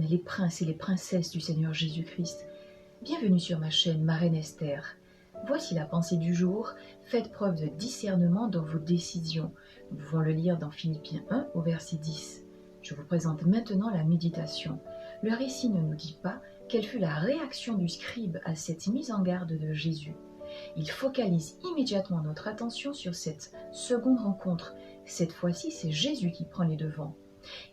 les princes et les princesses du Seigneur Jésus-Christ. Bienvenue sur ma chaîne Marraine Esther. Voici la pensée du jour. Faites preuve de discernement dans vos décisions. Nous pouvons le lire dans Philippiens 1 au verset 10. Je vous présente maintenant la méditation. Le récit ne nous dit pas quelle fut la réaction du scribe à cette mise en garde de Jésus. Il focalise immédiatement notre attention sur cette seconde rencontre. Cette fois-ci, c'est Jésus qui prend les devants.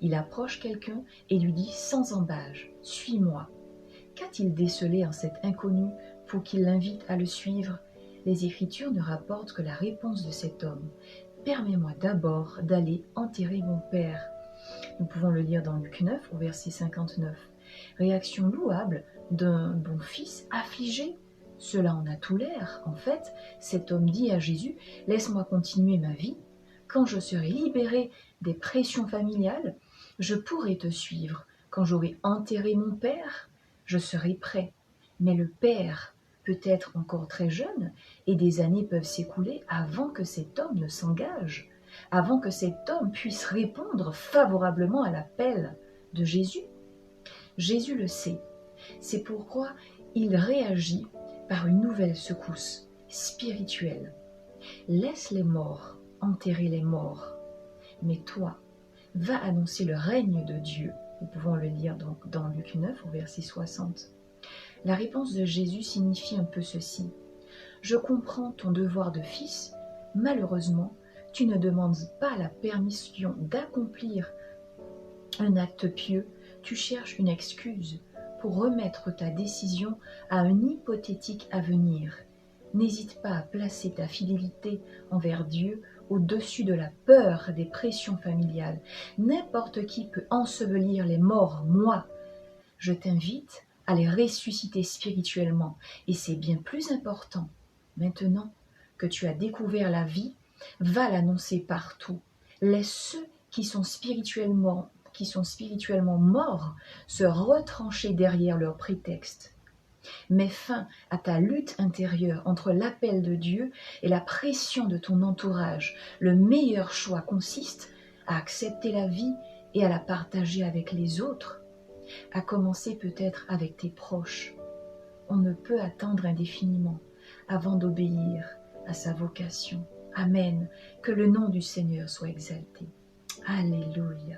Il approche quelqu'un et lui dit sans embâge « Suis-moi ». Qu'a-t-il décelé en cet inconnu pour qu'il l'invite à le suivre? Les Écritures ne rapportent que la réponse de cet homme. « Permets-moi d'abord d'aller enterrer mon père ». Nous pouvons le lire dans Luc 9 au verset 59. Réaction louable d'un bon fils affligé. Cela en a tout l'air. En fait, cet homme dit à Jésus « Laisse-moi continuer ma vie. Quand je serai libéré des pressions familiales, je pourrai te suivre. Quand j'aurai enterré mon père, je serai prêt. » Mais le père peut être encore très jeune et des années peuvent s'écouler avant que cet homme ne s'engage, avant que cet homme puisse répondre favorablement à l'appel de Jésus. Jésus le sait. C'est pourquoi il réagit par une nouvelle secousse spirituelle. Laisse les morts enterrer les morts. Mais toi, va annoncer le règne de Dieu. Nous pouvons le lire donc dans Luc 9 au verset 60. La réponse de Jésus signifie un peu ceci. Je comprends ton devoir de fils. Malheureusement, tu ne demandes pas la permission d'accomplir un acte pieux. Tu cherches une excuse pour remettre ta décision à un hypothétique avenir. N'hésite pas à placer ta fidélité envers Dieu au-dessus de la peur des pressions familiales. N'importe qui peut ensevelir les morts, moi. Je t'invite à les ressusciter spirituellement et c'est bien plus important. Maintenant que tu as découvert la vie, va l'annoncer partout. Laisse ceux qui sont spirituellement morts se retrancher derrière leur prétexte. Mets fin à ta lutte intérieure entre l'appel de Dieu et la pression de ton entourage. Le meilleur choix consiste à accepter la vie et à la partager avec les autres, à commencer peut-être avec tes proches. On ne peut attendre indéfiniment avant d'obéir à sa vocation. Amen. Que le nom du Seigneur soit exalté. Alléluia.